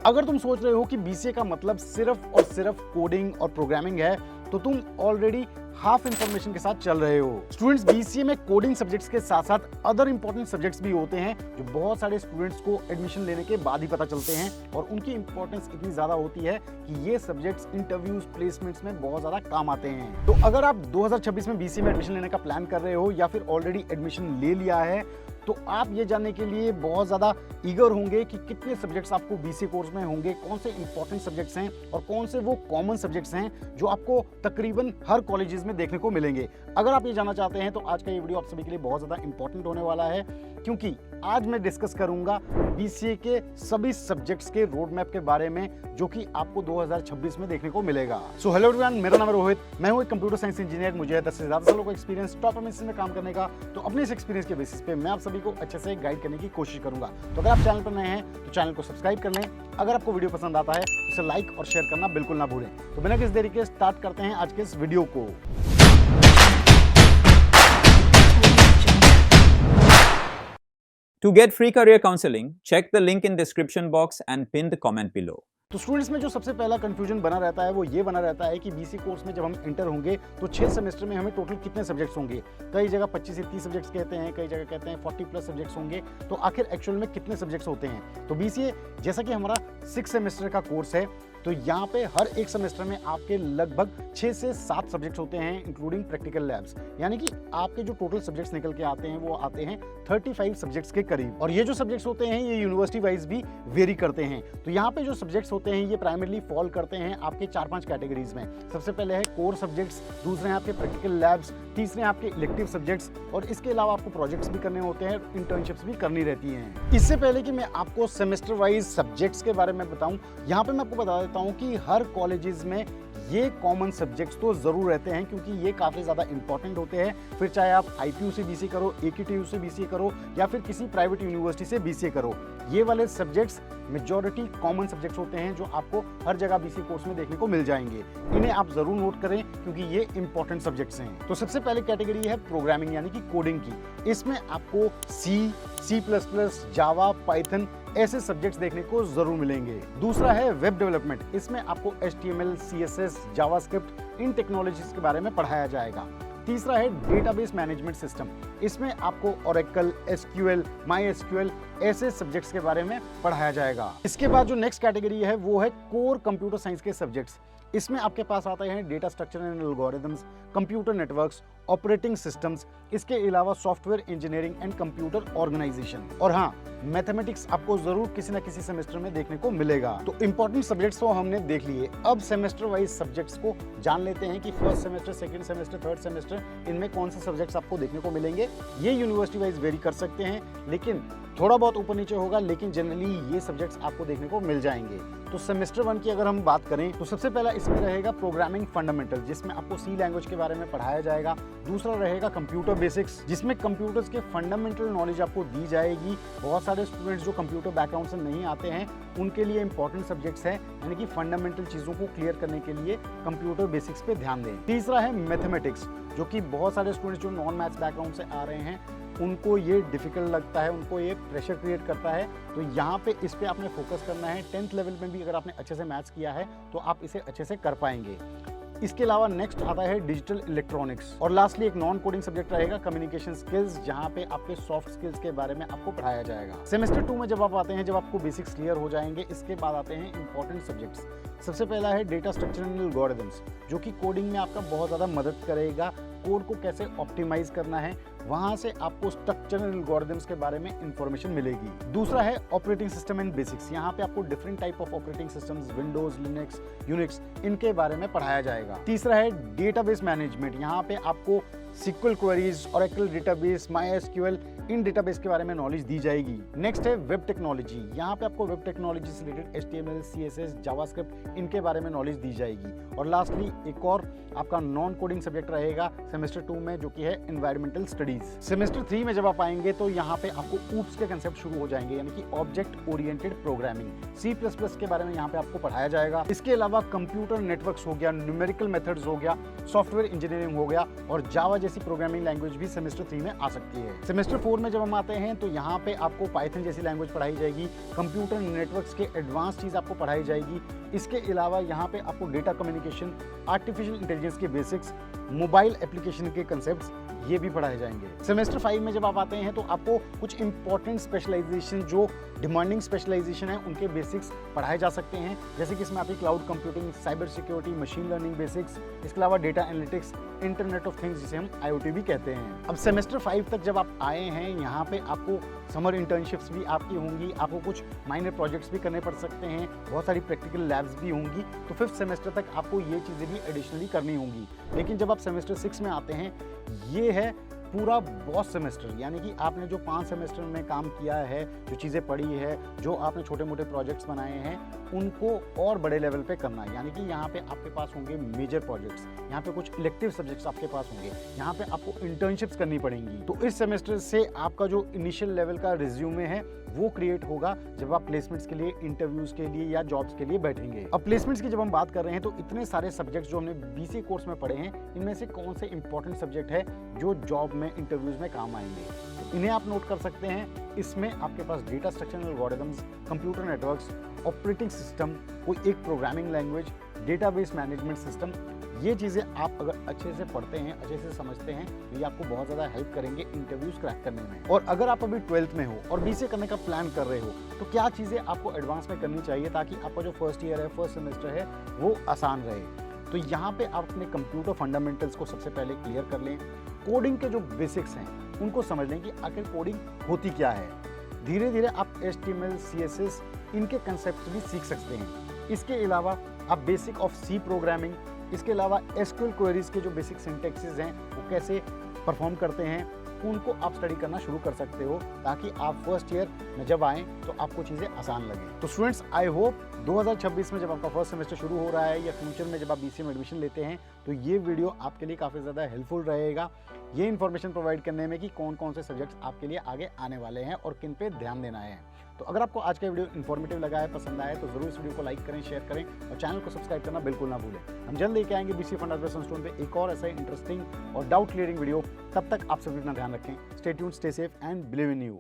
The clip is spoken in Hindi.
अगर तुम सोच रहे हो कि बीसीए का मतलब सिर्फ और सिर्फ कोडिंग और प्रोग्रामिंग है, तो तुम ऑलरेडी हाफ इंफॉर्मेशन के साथ चल रहे हो। स्टूडेंट्स, बीसीए में कोडिंग सब्जेक्ट्स के साथ साथ अदर इंपॉर्टेंट सब्जेक्ट्स भी होते हैं जो बहुत सारे स्टूडेंट्स को एडमिशन लेने के बाद ही पता चलते हैं, और उनकी इंपॉर्टेंस इतनी ज्यादा होती है कि ये सब्जेक्ट्स इंटरव्यूज, प्लेसमेंट्स में बहुत ज्यादा काम आते हैं। तो अगर आप 2026 में बीसीए में एडमिशन लेने का प्लान कर रहे हो या फिर ऑलरेडी एडमिशन ले लिया है, तो आप ये जानने के लिए बहुत ज़्यादा ईगर होंगे कि कितने सब्जेक्ट्स आपको बीसीए कोर्स में होंगे, कौन से इंपॉर्टेंट सब्जेक्ट्स हैं और कौन से वो कॉमन सब्जेक्ट्स हैं जो आपको तकरीबन हर कॉलेजेस में देखने को मिलेंगे। अगर आप ये जानना चाहते हैं तो आज का ये वीडियो आप सभी के लिए बहुत ज़्यादा इंपॉर्टेंट होने वाला है, क्योंकि आज मैं डिस्कस करूंगा बीसीए के सभी सब्जेक्ट्स के रोड मैप के बारे में जो कि आपको 2026 में देखने को मिलेगा। सो हेलो एवरीवन, मेरा नाम है रोहित, मैं हूं एक कंप्यूटर साइंस इंजीनियर। मुझे 10 से ज़्यादा सालों का एक्सपीरियंस टॉप एमएनसी में काम करने का। तो अपने इस एक्सपीरियंस के बेसिस पे मैं आप सभी को अच्छे से गाइड करने की कोशिश करूंगा। तो अगर आप चैनल पर नए हैं तो चैनल को सब्सक्राइब कर लें। अगर आपको वीडियो पसंद आता है तो इसे लाइक और शेयर करना बिल्कुल ना भूलें। तो बिना किसी देरी के स्टार्ट करते हैं आज के इस वीडियो को। To get free career counseling, check the link in description box and pin the comment below. तो स्टूडेंट्स में जो सबसे पहला कंफ्यूजन बना रहता है वो ये बना रहता है कि बीसी कोर्स में जब हम इंटर होंगे तो 6 सेमेस्टर में हमें टोटल कितने सब्जेक्ट्स होंगे। कई जगह 25 से 30 सब्जेक्ट्स कहते हैं, कई जगह कहते हैं 40 प्लस सब्जेक्ट्स होंगे। तो आखिर एक्चुअल में कितने सब्जेक्ट्स होते हैं? तो बीसीए जैसा कि हमारा 6 सेमेस्टर का कोर्स है, तो यहाँ पे हर एक सेमेस्टर में आपके लगभग 6 से 7 सब्जेक्ट्स होते हैं, इंक्लूडिंग प्रैक्टिकल लैब्स। यानी कि आपके जो टोटल सब्जेक्ट्स निकल के आते हैं वो आते हैं 35 सब्जेक्ट्स के करीब। और ये जो सब्जेक्ट्स होते हैं ये यूनिवर्सिटी वाइज भी वेरी करते हैं। तो यहाँ पे जो सब्जेक्ट्स होते हैं ये प्राइमरली फॉल करते हैं आपके 4-5 कैटेगरीज में। सबसे पहले है कोर सब्जेक्ट्स, दूसरे हैं आपके प्रैक्टिकल लैब्स, तीसरे हैं आपके इलेक्टिव सब्जेक्ट्स, और इसके अलावा आपको प्रोजेक्ट्स भी करने होते हैं, इंटर्नशिप्स भी करनी रहती हैं। इससे पहले कि मैं आपको सेमेस्टर वाइज सब्जेक्ट्स के बारे में बताऊं, यहाँ पे मैं आपको बता देता हूँ कि हर कॉलेजेस में ये कॉमन सब्जेक्ट्स तो जरूर रहते हैं, क्योंकि ये काफी ज्यादा इंपॉर्टेंट होते हैं। फिर चाहे आप आईपीयू से बीसीए करो, एकेटीयू से बीसीए करो या फिर किसी प्राइवेट यूनिवर्सिटी से बीसीए करो, ये वाले सब्जेक्ट्स मेजॉरिटी कॉमन सब्जेक्ट्स होते हैं जो आपको हर जगह बीसीए कोर्स में देखने को मिल जाएंगे। इन्हें आप जरूर नोट करें क्योंकि ये इंपॉर्टेंट सब्जेक्ट्स हैं। तो सबसे पहले कैटेगरी है प्रोग्रामिंग यानी कि कोडिंग की। इसमें आपको C++, जावा, पाइथन ऐसे सब्जेक्ट्स देखने को जरूर मिलेंगे। दूसरा है वेब डेवलपमेंट। इसमें आपको HTML, CSS, जावास्क्रिप्ट, इन टेक्नोलॉजीज के बारे में पढ़ाया जाएगा। तीसरा है डेटाबेस मैनेजमेंट सिस्टम। इसमें आपको ओरेकल, SQL, MySQL ऐसे सब्जेक्ट्स के बारे में पढ़ाया जाएगा। इसके बाद जो नेक्स्ट कैटेगरी है वो है कोर कंप्यूटर साइंस के सब्जेक्ट्स। इसमें आपके पास आते हैं data structure and algorithms, computer networks, operating systems, इसके अलावा software engineering and computer organisation, और हाँ, मैथमेटिक्स आपको जरूर किसी ना किसी सेमेस्टर में देखने को मिलेगा। तो इंपॉर्टेंट सब्जेक्ट्स तो हमने देख लिए। अब सेमेस्टर वाइज सब्जेक्ट्स को जान लेते हैं कि first semester, second semester, third semester इनमें कौन से सब्जेक्ट्स आपको देखने को मिलेंगे। ये यूनिवर्सिटी वाइज वेरी कर सकते हैं, लेकिन थोड़ा बहुत ऊपर नीचे होगा, लेकिन जनरली ये सब्जेक्ट्स आपको देखने को मिल जाएंगे। तो सेमेस्टर 1 की अगर हम बात करें तो सबसे पहला इसमें रहेगा प्रोग्रामिंग फंडामेंटल, जिसमें आपको C लैंग्वेज के बारे में पढ़ाया जाएगा। दूसरा रहेगा कंप्यूटर बेसिक्स, जिसमें कंप्यूटर्स के फंडामेंटल नॉलेज आपको दी जाएगी। बहुत सारे स्टूडेंट्स जो कंप्यूटर बैकग्राउंड से नहीं आते हैं उनके लिए इंपॉर्टेंट सब्जेक्ट्स हैं, यानी कि फंडामेंटल चीज़ों को क्लियर करने के लिए कंप्यूटर बेसिक्स पे ध्यान दें। तीसरा है मैथमेटिक्स, जो कि बहुत सारे स्टूडेंट्स जो नॉन मैथ्स बैकग्राउंड से आ रहे हैं उनको ये डिफिकल्ट लगता है, उनको ये प्रेशर क्रिएट करता है। तो यहाँ पे इस पे आपने फोकस करना है। 10th लेवल में भी अगर आपने अच्छे से मैथ्स किया है तो आप इसे अच्छे से कर पाएंगे। इसके अलावा नेक्स्ट आता है डिजिटल इलेक्ट्रॉनिक्स, और लास्टली एक नॉन कोडिंग सब्जेक्ट रहेगा कम्युनिकेशन स्किल्स, जहां पे आपके सॉफ्ट स्किल्स के बारे में आपको पढ़ाया जाएगा। सेमेस्टर 2 में जब आप आते हैं, जब आपको बेसिक्स क्लियर हो जाएंगे, इसके बाद आते हैं इंपॉर्टेंट सब्जेक्ट्स। सबसे पहला है डेटा स्ट्रक्चर एंड एल्गोरिथम्स, जो कि कोडिंग में आपका बहुत ज़्यादा मदद करेगा। कोड को कैसे ऑप्टिमाइज करना है, वहां से आपको स्ट्रक्चर एंड एल्गोरिथम्स के बारे में इंफॉर्मेशन मिलेगी। दूसरा है ऑपरेटिंग सिस्टम एंड बेसिक्स। यहाँ पे आपको different type of operating systems, Windows, Linux, Unix, इनके बारे में पढ़ाया जाएगा। तीसरा है डेटाबेस मैनेजमेंट। यहाँ पे आपको SQL queries, Oracle database, MySQL, इन डेटाबेस के बारे में नॉलेज दी जाएगी। नेक्स्ट है वेब टेक्नोलॉजी। यहाँ पे आपको वेब टेक्नोलॉजी से रिलेटेड HTML, CSS, जावास्क्रिप्ट इनके बारे में नॉलेज दी जाएगी। और लास्टली एक और आपका नॉन कोडिंग सब्जेक्ट रहेगा सेमेस्टर 2 में, जो कि है एनवायरमेंटल स्टडीज। सेमेस्टर 3 में जब आप आएंगे तो यहाँ पे आपको ऊप्स के कंसेप्ट शुरू हो जाएंगे, यानी कि ऑब्जेक्ट ओरिएंटेड प्रोग्रामिंग। C++ के बारे में यहाँ पे आपको पढ़ाया जाएगा। इसके अलावा कंप्यूटर नेटवर्क्स हो गया, न्यूमेरिकल मेथड्स हो गया, सॉफ्टवेयर इंजीनियरिंग हो गया, और जावा जैसी प्रोग्रामिंग लैंग्वेज भी सेमेस्टर 3 में आ सकती है। सेमेस्टर 4 में जब हम आते हैं तो यहाँ पे आपको पाइथन जैसी लैंग्वेज पढ़ाई जाएगी, कंप्यूटर नेटवर्क्स के एडवांस चीज़ आपको पढ़ाई जाएगी। इसके अलावा यहाँ पे आपको डेटा कम्युनिकेशन, आर्टिफिशियल इंटेलिजेंस के बेसिक्स, मोबाइल एप्लीकेशन के कंसेप्ट्स ये भी पढ़ाए जाएंगे। सेमेस्टर 5 में जब आप आते हैं तो आपको कुछ इंपॉर्टेंट स्पेशलाइजेशन, जो डिमांडिंग स्पेशलाइजेशन है, उनके बेसिक्स पढ़ाए जा सकते हैं। जैसे कि इसमें आपकी cloud computing, cyber security, machine learning basics, इसके अलावा data analytics, internet of things जिसे हम IoT भी कहते हैं। अब सेमेस्टर 5 तक जब आप आए हैं, यहाँ पे आपको समर इंटर्नशिप्स भी आपकी होंगी, आपको कुछ माइनर प्रोजेक्ट्स भी करने पड़ सकते हैं, बहुत सारी प्रैक्टिकल लैब्स भी होंगी। तो 5th सेमेस्टर तक आपको ये चीज़ें भी एडिशनली करनी होंगी। लेकिन जब आप सेमेस्टर 6 में आते हैं, ये है पूरा बॉस सेमेस्टर, यानी कि आपने जो 5 सेमेस्टर में काम किया है, जो चीज़ें पढ़ी है, जो आपने छोटे मोटे प्रोजेक्ट्स बनाए हैं, उनको और बड़े लेवल पे करना है। यानी कि यहाँ पे आपके पास होंगे मेजर प्रोजेक्ट्स, यहाँ पे कुछ इलेक्टिव सब्जेक्ट्स आपके पास होंगे, यहाँ पे आपको इंटर्नशिप्स करनी पड़ेंगी। तो इस सेमेस्टर से आपका जो इनिशियल लेवल का रिज्यूमे है वो क्रिएट होगा जब आप प्लेसमेंट्स के लिए, इंटरव्यूज के लिए या जॉब्स के लिए बैठेंगे। अब प्लेसमेंट्स की जब हम बात कर रहे हैं तो इतने सारे सब्जेक्ट्स जो हमने BCA कोर्स में पढ़े हैं, इनमें से कौन से इंपॉर्टेंट सब्जेक्ट है जो जॉब में, इंटरव्यूज में काम आएंगे, तो इन्हें आप नोट कर सकते हैं। इसमें आपके पास data structure algorithms, computer networks, operating system, कोई एक programming language, database management system, ये चीज़ें आप अगर अच्छे से पढ़ते हैं, अच्छे से समझते हैं, तो ये आपको बहुत ज़्यादा हेल्प करेंगे इंटरव्यूज क्रैक करने में। और अगर आप अभी 12th में हो और BCA करने का प्लान कर रहे हो, तो क्या चीज़ें आपको एडवांस में करनी चाहिए ताकि आपका जो फर्स्ट ईयर है, फर्स्ट सेमेस्टर है, वो आसान रहे। तो यहाँ पे आप अपने कंप्यूटर फंडामेंटल्स को सबसे पहले क्लियर कर लें। कोडिंग के जो बेसिक्स हैं उनको समझ लें कि आखिर कोडिंग होती क्या है। धीरे धीरे आप HTML, CSS इनके कंसेप्ट भी सीख सकते हैं। इसके अलावा आप बेसिक ऑफ C प्रोग्रामिंग, इसके अलावा SQL क्वेरीज के जो बेसिक सिंटैक्सेस हैं वो कैसे परफॉर्म करते हैं, उनको आप स्टडी करना शुरू कर सकते हो, ताकि आप फर्स्ट ईयर में जब आएँ तो आपको चीज़ें आसान लगें। तो स्टूडेंट्स, आई होप 2026 में जब आपका फर्स्ट सेमेस्टर शुरू हो रहा है या फ्यूचर में जब आप BCA में एडमिशन लेते हैं, तो ये वीडियो आपके लिए काफ़ी ज़्यादा हेल्पफुल रहेगा, ये इन्फॉर्मेशन प्रोवाइड करने में कि कौन कौन से सब्जेक्ट्स आपके लिए आगे आने वाले हैं और किन पे ध्यान देना है। तो अगर आपको आज का वीडियो इन्फॉर्मेटिव लगा है, पसंद आया, तो जरूर इस वीडियो को लाइक करें, शेयर करें और चैनल को सब्सक्राइब करना बिल्कुल ना भूलें। हम जल्द लेके आएंगे BCA फंडामेंटल्स ऑन स्टोन पे एक और ऐसा इंटरेस्टिंग और डाउट क्लियरिंग वीडियो। तब तक आप सभी अपना ध्यान रखें। Stay tuned, stay safe and believe in you.